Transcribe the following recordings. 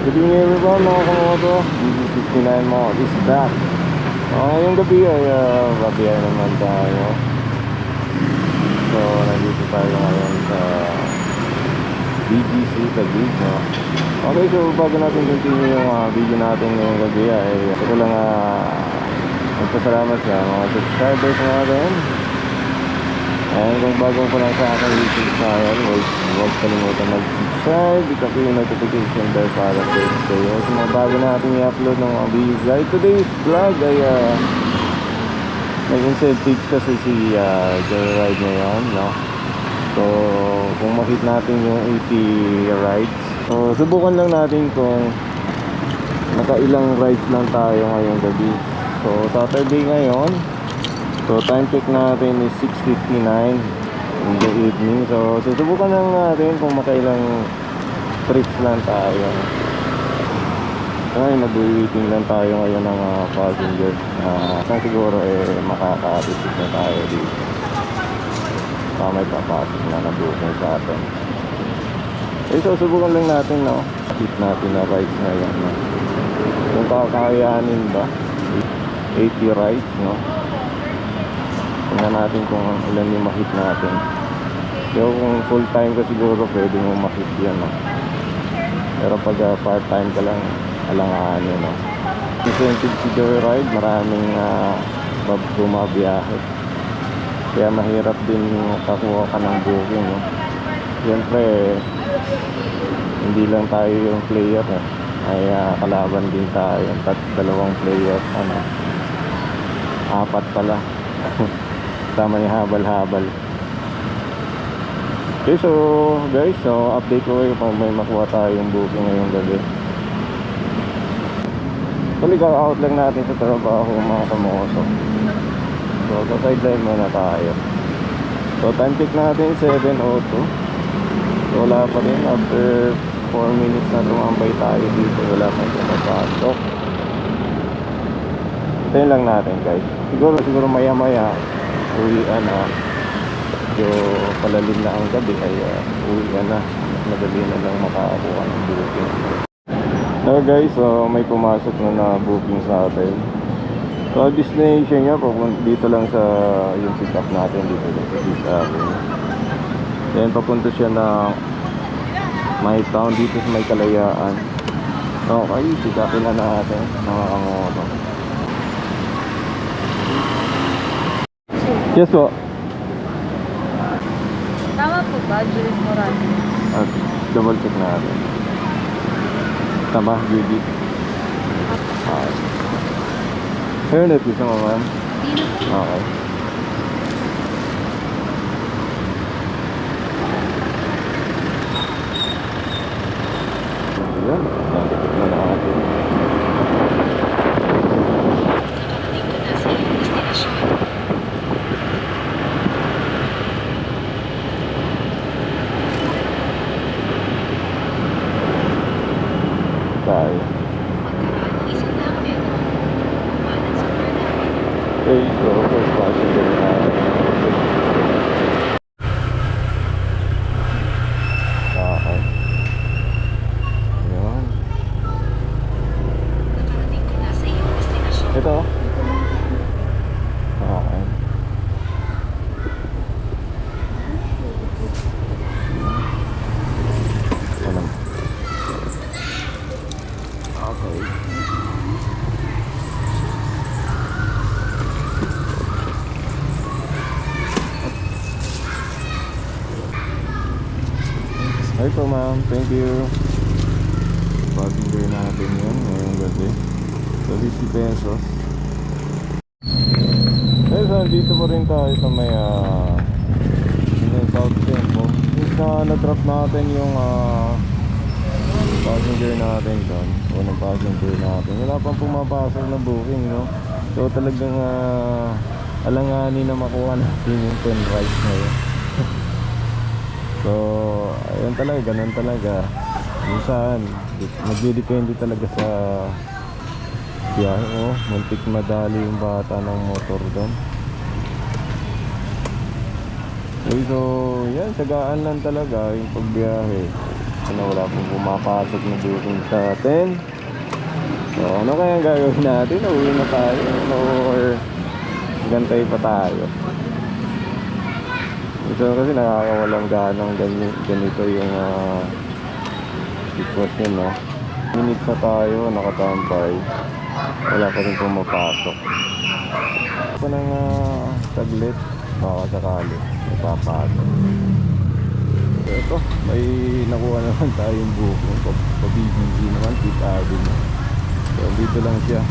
Good evening everyone mga kamoto. BG59 mo is back. Ngayong gabi ay babiyahe naman tayo. So nandito tayo ngayon sa BGC Taguig, no? Okay, so bago natin continue yung video natin ngayong gabi ay ito lang magpasalamat sa mga subscribers natin. And kung bago pa lang sa aking YouTube channel, huwag kalimutan mag-subscribe, i-click yung notification bell para update kayo sa mga bago natin i-upload ng mga videos. Like today's vlog ay may incentive kasi si Joyride ngayon, no? So kung makita natin yung 80 rides, so subukan lang natin kung nakailang rides lang tayo ngayong gabi. So Saturday ngayon, so time check natin is 6:59 in the evening. So susubukan lang natin kung makailang trips lang tayo. Ay, nag-waiting lang tayo ngayon ng passengers. Siguro makaka-visit na tayo dito. May papasok na booking sa atin. So susubukan lang natin, no? Hit natin na rides ngayon, no? Kung kakayanin ba 80 rides, no? Tingnan natin kung ilan yung ma-hit natin. So kung full time ka siguro pwede mo ma-hit yan, no? Pero pag part time ka lang, alanganin, no? Incentive si Joyride, maraming bumabiyahe. Kaya mahirap din kakuha ka ng booking, no? Siyempre hindi lang tayo yung player, eh. Ay kalaban din tayo, dalawang player, apat pala. Tama yung habal-habal. Okay, so guys, so update ko kayo kung may makuha tayong booking ngayong gabi. So ligaw out lang natin sa trabaho mga kamoso. So sa sideline muna tayo. So time check natin 7:02. So wala pa rin, after 4 minutes na tumambay tayo dito, wala pa rin napasok. Tayo lang natin guys. Siguro maya uwian na. Medyo palalim na ang gabi ay uwian na. Madali na lang makakuha ng booking. So guys, may pumasok na booking sa atin. So destination niya dito lang sa yung pick up natin dito sa atin. Then papunta siya na may town dito sa may Kalayaan. Okay, sikapin na natin mga kamoto. Yes po. Tama po ba, Julius Morales? At double check natin. Tama, Judy. Hairnet isa mo, ma'am? Hindi na po. Okay. Ayan, nandikit na natin. Tayo. Okay, so first passenger na okay. Ayan. Ito. Okay. Alam. Okay. Hi po ma'am, thank you. Passenger natin yun ngayong gabi. So 50 pesos. Guys, so dito pa rin tayo sa may South Tempo. Since na-drop natin yung passenger natin doon, unang passenger natin, wala pang pumapasok na booking, no? So talagang alanganin na makuha natin yung 10 rides na yun. So ayun talaga, ganun talaga. Minsan magdidepende talaga sa biyahe. Muntik madali yung bata ng motor doon. Okay, so yan, sagaan lang talaga yung pagbiyahe. Ano, wala pong pumapasok na booking sa atin. So ano kaya ang gagawin natin? Uwi na tayo or gantay pa tayo? Ito kasi nakakawalang ganang ganito yung sitwasyon, no? Minutes na tayo, nakatambay. Wala pa rin pumapasok. Ito nang saglit, baka sakali ipapasok. So ito, may nakuha naman tayong booking. Pa-BGC naman, Fifth Avenue. So dito lang siya.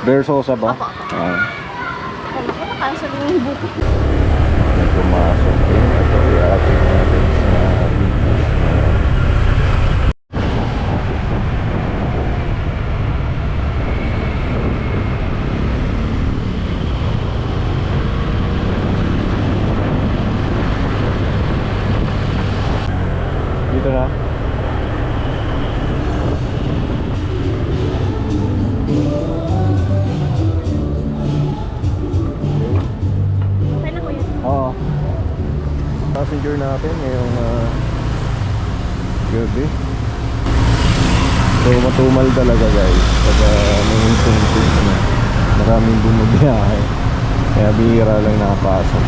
Versosa ba? Opo. Ah, Cancel yung book. may pumasok din. Ito, i-atin natin sa BGC na yan. Dito na. Okay na po yun. Oo. Passenger natin ngayong gabi. So matumal talaga guys pag may incentive na maraming bumabiyahe. Kaya bihira lang nakapasok.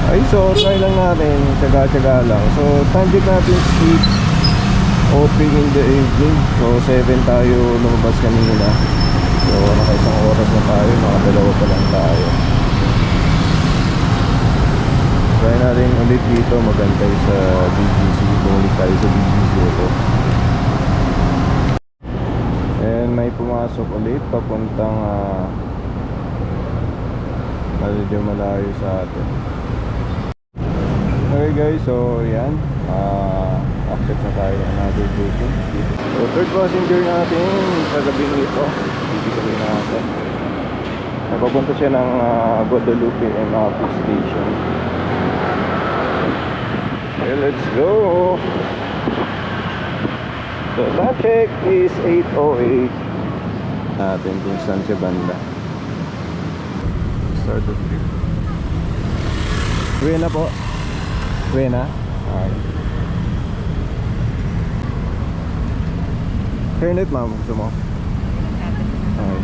Ay, so try lang natin, tsaga-tsaga lang. So time check natin 8 opening in the evening. So 7 tayo lumabas kanina. So nakaisang oras na tayo, nakadalawa pa lang tayo. Try natin ulit dito magantay sa BGC. Bumalik tayo sa BGC ito. And may pumasok ulit papuntang medyo malayo sa atin. Okay guys, so yan, accept na tayo ng another booking. So third passenger natin sa gabi nito, bibigyan natin. Napapunta siya ng Guadalupe MRT station. Okay, let's go. So that check is 8:08 natin kung saan siya banda. Start the trip. Uwi na po. Uwi na? Okay. Internet ma'am, gusto mo? Okay.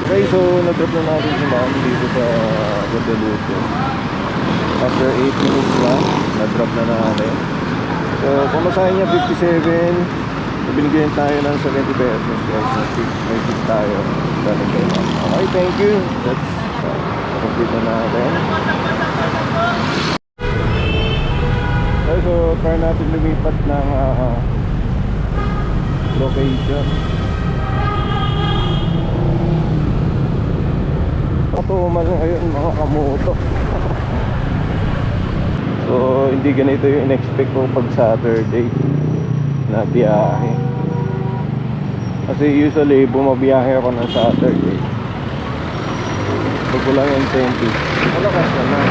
Okay, so nag-drop na natin si ma'am dito sa Guadalupe. After 8 minutes na, nag-drop na natin. So, pamasahin niya 57. So, binigyan tayo ng 70 pesos. Guys, may tip tayo. Galing kayo ma'am. Okay, thank you. That's complete na natin. Okay, so try natin lumipat ng location. Matumal ngayon mga kamoto. So hindi ganito yung in-expect ko pag Saturday na biyahe. Kasi usually bumabiyahe ako ng Saturday pag walang incentive. Malakas naman.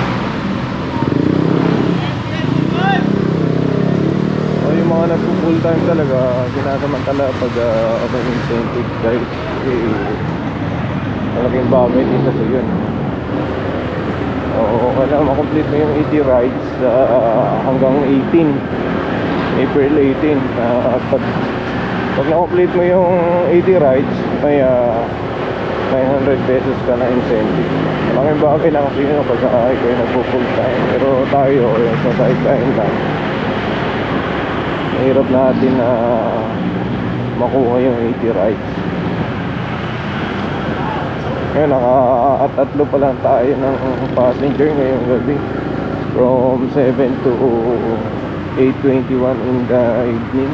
So yung mga nagpo-full time talaga sinasamantala pag may incentive guys. Malaking bagay din kasi yun. So kailangan makomplete mo yung 80 rides hanggang 18 April 18. Pag na-complete mo yung 80 rides, may 900 pesos ka na incentive. Malaking bagay na kasi yun pag kayo nagpo-full time. Pero tayo, sa sideline lang, mahirap natin na makuha yung 80 rides. Ngayon, naka-tatlo pa lang tayo ng passenger ngayong gabi. From 7 to 8:21 in the evening.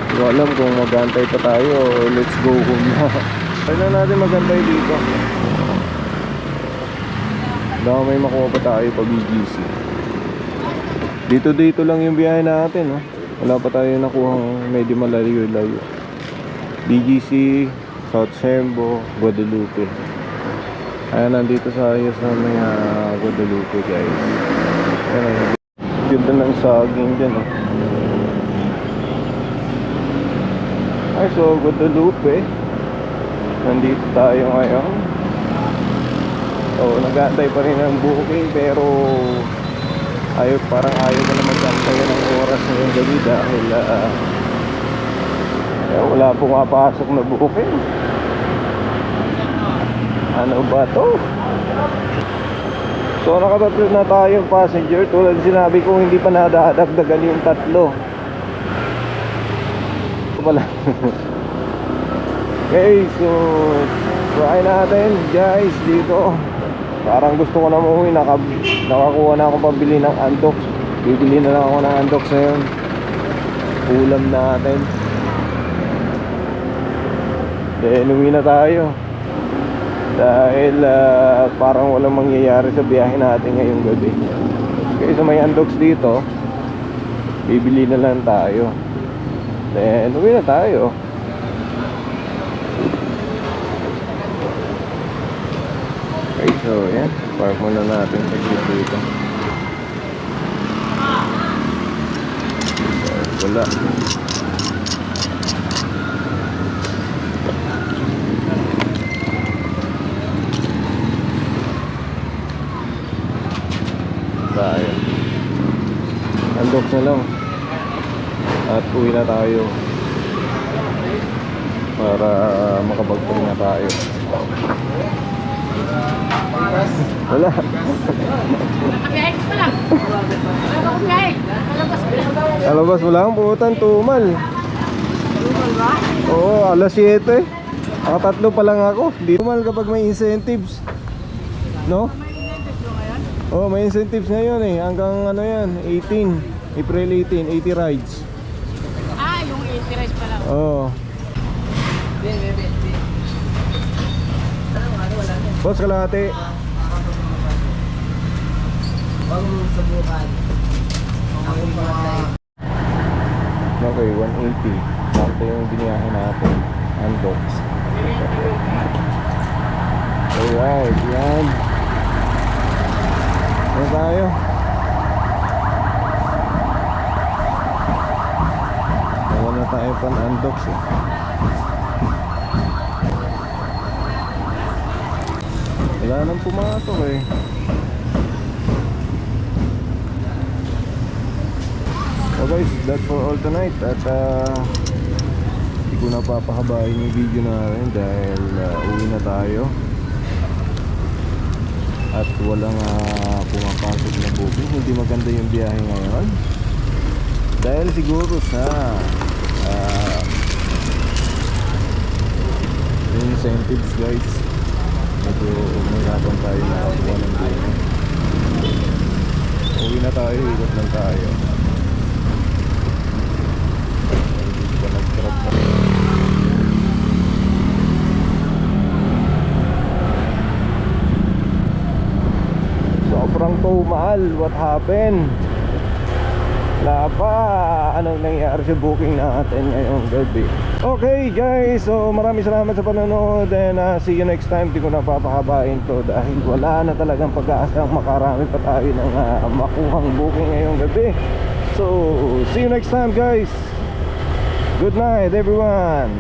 Hindi ko alam kung mag-antay pa tayo o let's go home na. Kailan natin mag-antay dito? Baka may makuha pa tayo pag BGC. Dito lang yung biyahe natin, no? Wala pa tayo nakuhang medyo malayo-layo. BGC, South Sembo, Guadalupe. Ayan, nandito sa ayos na may Guadalupe, guys. Ayan, ganda ng saging dyan, oh. Ay, so Guadalupe, nandito tayo ngayon. So, nag-aantay pa rin ang booking, pero parang ayaw ko na mag-antay ng oras ngayong gabi dahil wala pumapasok na booking. Ano ba to? So nakatatlo na tayong passenger. Tulad sinabi ko, hindi pa nadadagdagan yung tatlo. Pala. Okay, so try natin guys dito. Parang gusto ko na umuwi. Nakakuha na akong pabili ng andox. Bibili na lang ako ng andox ngayon. Ulam natin. Then uwi na tayo. Dahil parang walang mangyayari sa biyahe natin ngayong gabi. Okay, so may andox dito. Bibili na lang tayo. Then uwi na tayo. Okay, so yan. Park muna natin sa dito. Wala. Tayo. Undox na lang. At uwi na tayo. Para makapagpag na tayo. Wala. Nakabiyahe ko lang. Wala ko biyahe. Malabas ko lang. Alabas mo lang, putan, tumal. Tumal ba? Oo, alas 7. Nakatatlo pa lang ako. Di tumal kapag may incentives. No? Oh, may incentives ngayon eh. Hanggang ano yan, 18. April 18, 80 rides. Ah, yung 80 rides pa lang. Oo. Boss, kalahati. Okay, 180. Sakto yung biniyahin natin. Unbox. Alright, yan. Ano tayo? Wala na tayo pan-unbox eh. Wala nang pumasok eh. So guys, that's for all tonight. At hindi ko na papahabain yung video natin dahil uwi na tayo. At walang pumapasok na booking. Hindi maganda yung biyahe ngayon dahil siguro sa incentives guys. Medyo umirapan tayo na kuha ng booking. Uwi na tayo, ikot lang tayo. Hindi pa nag-drop na. Sobrang mahal. What happened? Wala pa. Anong nangyari sa booking natin ngayong gabi? Okay guys, so maraming salamat sa panonood. And see you next time. Di ko na papahabain to dahil wala na talagang pag-aasang makarami pa tayo ng makuhang booking ngayong gabi. So see you next time guys. Good night everyone.